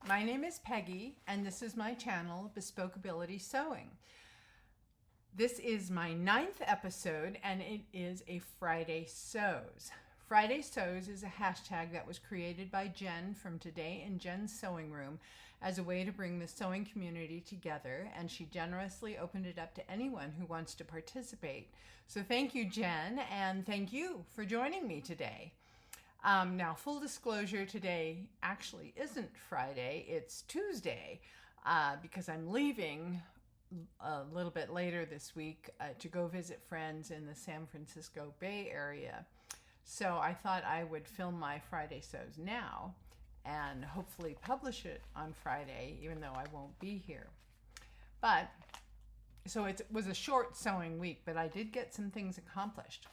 My name is Peggy, and this is my channel, Bespoke Ability Sewing. This is my 9th episode, and it is a Friday Sews. Friday Sews is a hashtag that was created by Jen from Today in Jen's Sewing Room as a way to bring the sewing community together, and she generously opened it up to anyone who wants to participate. So thank you, Jen, and thank you for joining me today. Now, full disclosure, today actually isn't Friday, it's Tuesday, because I'm leaving a little bit later this week to go visit friends in the San Francisco Bay Area. So I thought I would film my Friday Sews now and hopefully publish it on Friday, even though I won't be here. So it was a short sewing week, but I did get some things accomplished.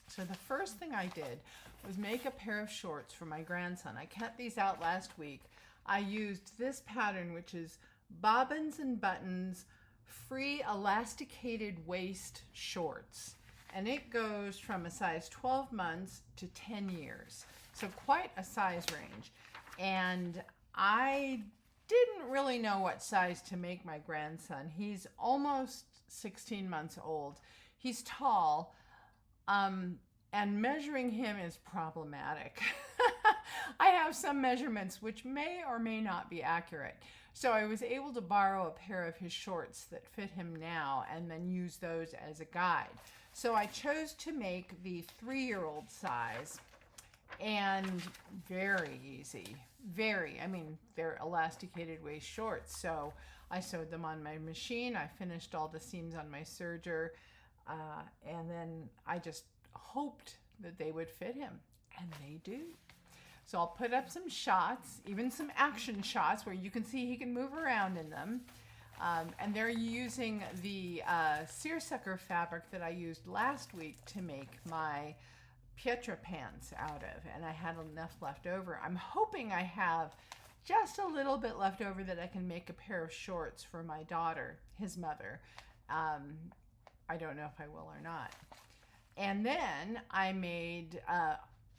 So the first thing I did was make a pair of shorts for my grandson. I kept these out last week. I used this pattern, which is Bobbins and Buttons Free Elasticated Waist Shorts. And it goes from a size 12 months to 10 years. So quite a size range. And I didn't really know what size to make my grandson. He's almost 16 months old. He's tall. And measuring him is problematic. I have some measurements which may or may not be accurate. So I was able to borrow a pair of his shorts that fit him now and then use those as a guide. So I chose to make the 3-year-old size, and very easy. They're elasticated waist shorts. So I sewed them on my machine. I finished all the seams on my serger. And then I just hoped that they would fit him, and they do. So I'll put up some shots, even some action shots where you can see he can move around in them. And they're using the seersucker fabric that I used last week to make my Pietra pants out of, and I had enough left over. I'm hoping I have just a little bit left over that I can make a pair of shorts for my daughter, his mother. I don't know if I will or not. And then I made,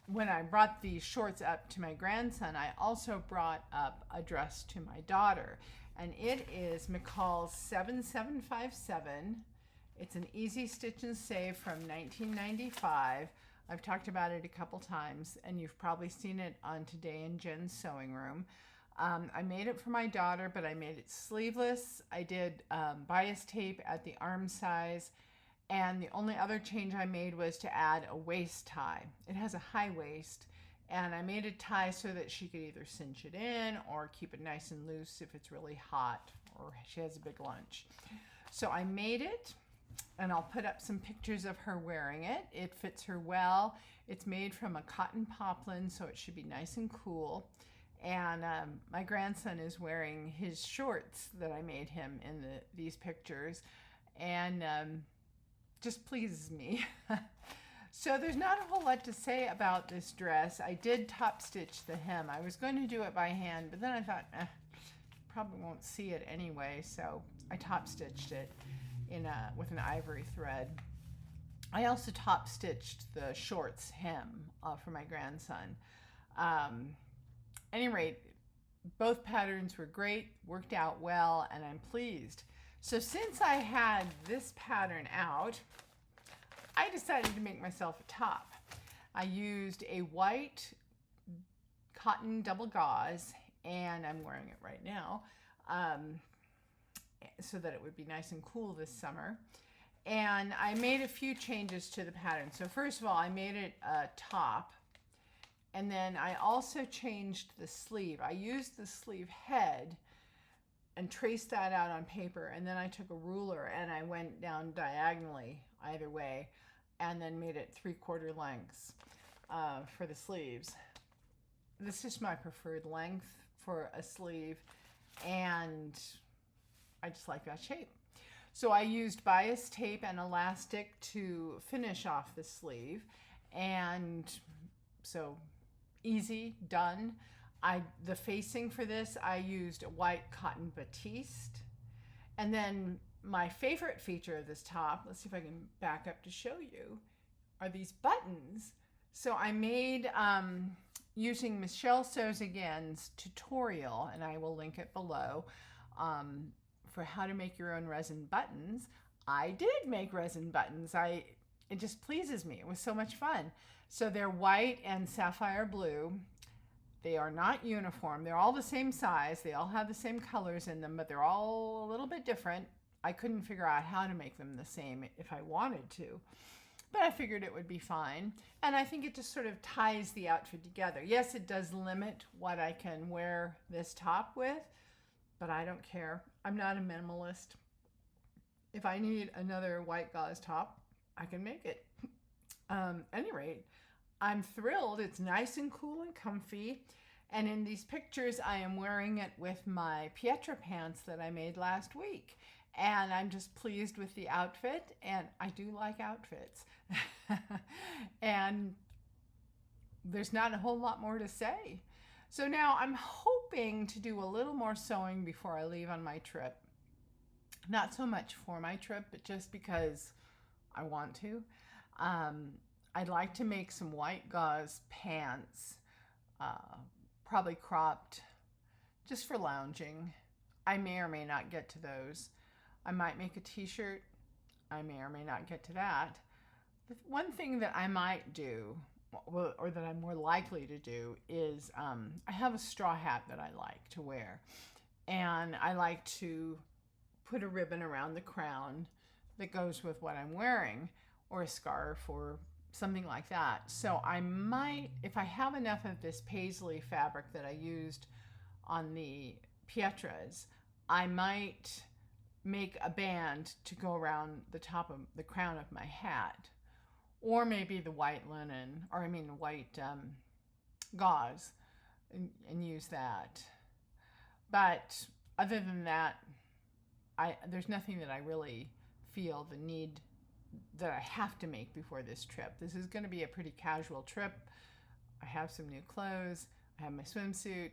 when I brought these shorts up to my grandson, I also brought up a dress to my daughter. And it is McCall's 7757. It's an easy stitch and save from 1995. I've talked about it a couple times, and you've probably seen it on Today in Jen's Sewing Room. I made it for my daughter, but I made it sleeveless. I did bias tape at the arm size, and the only other change I made was to add a waist tie. It has a high waist, and I made a tie so that she could either cinch it in or keep it nice and loose if it's really hot or she has a big lunch. So I made it, and I'll put up some pictures of her wearing it. It fits her well. It's made from a cotton poplin, so it should be nice and cool. And my grandson is wearing his shorts that I made him in these pictures, and just pleases me. So there's not a whole lot to say about this dress. I did top stitch the hem. I was going to do it by hand, but then I thought, probably won't see it anyway, so I top stitched it with an ivory thread. I also top stitched the shorts hem for my grandson. Any rate, both patterns were great, worked out well, and I'm pleased. So since I had this pattern out, I decided to make myself a top. I used a white cotton double gauze, and I'm wearing it right now, so that it would be nice and cool this summer. And I made a few changes to the pattern. So first of all, I made it a top. And then I also changed the sleeve. I used the sleeve head and traced that out on paper. And then I took a ruler and I went down diagonally either way and then made it 3/4 lengths for the sleeves. This is my preferred length for a sleeve, and I just like that shape. So I used bias tape and elastic to finish off the sleeve, and so easy, done. The facing for this, I used a white cotton batiste. And then my favorite feature of this top, let's see if I can back up to show you, are these buttons. So I made, using Michelle Sews Again's tutorial, and I will link it below, for how to make your own resin buttons. I did make resin buttons. It just pleases me. It was so much fun. So they're white and sapphire blue. They are not uniform. They're all the same size. They all have the same colors in them, but they're all a little bit different. I couldn't figure out how to make them the same if I wanted to, but I figured it would be fine. And I think it just sort of ties the outfit together. Yes, it does limit what I can wear this top with, but I don't care. I'm not a minimalist. If I need another white gauze top, I can make it. Any rate, I'm thrilled. It's nice and cool and comfy. And in these pictures, I am wearing it with my Pietra pants that I made last week. And I'm just pleased with the outfit. And I do like outfits. And there's not a whole lot more to say. So now I'm hoping to do a little more sewing before I leave on my trip. Not so much for my trip, but just because I want to. I'd like to make some white gauze pants, probably cropped, just for lounging. I may or may not get to those. I might make a t-shirt. I may or may not get to that. The one thing that I might do, or that I'm more likely to do, is I have a straw hat that I like to wear. And I like to put a ribbon around the crown that goes with what I'm wearing, or a scarf, or something like that. So I might, if I have enough of this paisley fabric that I used on the Pietras, I might make a band to go around the top of the crown of my hat, or maybe the white linen, or I mean white gauze, and use that. But other than that, there's nothing that I really feel the need that I have to make before this trip. This is going to be a pretty casual trip. I have some new clothes. I have my swimsuit.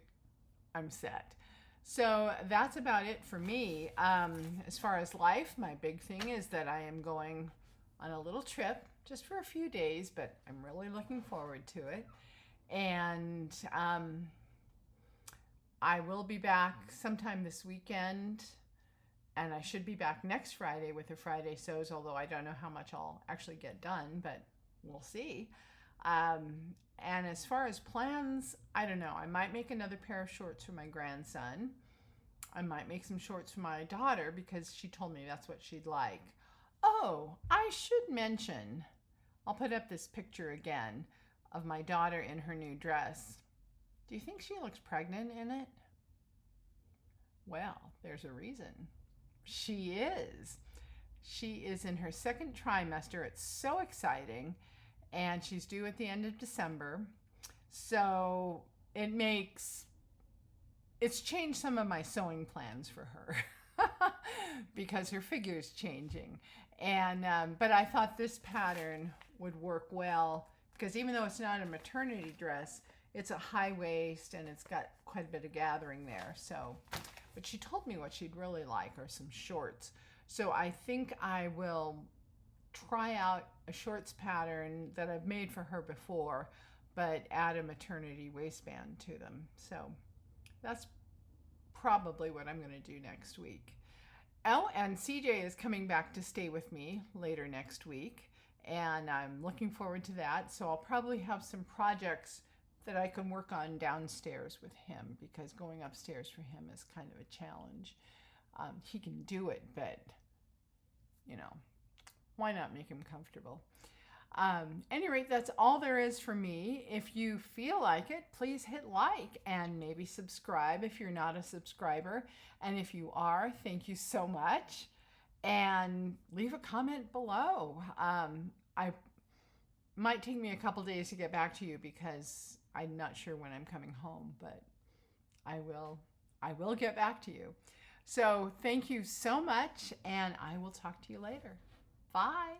I'm set. So that's about it for me. As far as life, my big thing is that I am going on a little trip just for a few days, but I'm really looking forward to it. And I will be back sometime this weekend. And I should be back next Friday with the Friday Sews, although I don't know how much I'll actually get done, but we'll see. And as far as plans, I don't know. I might make another pair of shorts for my grandson. I might make some shorts for my daughter because she told me that's what she'd like. Oh, I should mention, I'll put up this picture again of my daughter in her new dress. Do you think she looks pregnant in it? Well, there's a reason. She is. She is in her second trimester. It's so exciting. And she's due at the end of December. So it's changed some of my sewing plans for her because her figure's changing. And but I thought this pattern would work well because even though it's not a maternity dress, it's a high waist and it's got quite a bit of gathering there. So, but she told me what she'd really like are some shorts. So I think I will try out a shorts pattern that I've made for her before, but add a maternity waistband to them. So that's probably what I'm going to do next week. Oh, and CJ is coming back to stay with me later next week, and I'm looking forward to that. So I'll probably have some projects that I can work on downstairs with him because going upstairs for him is kind of a challenge. He can do it, but, you know, why not make him comfortable? Any rate, that's all there is for me. If you feel like it, please hit like and maybe subscribe if you're not a subscriber. And if you are, thank you so much. And leave a comment below. I might take me a couple days to get back to you because I'm not sure when I'm coming home, but I will get back to you. So thank you so much, and I will talk to you later. Bye.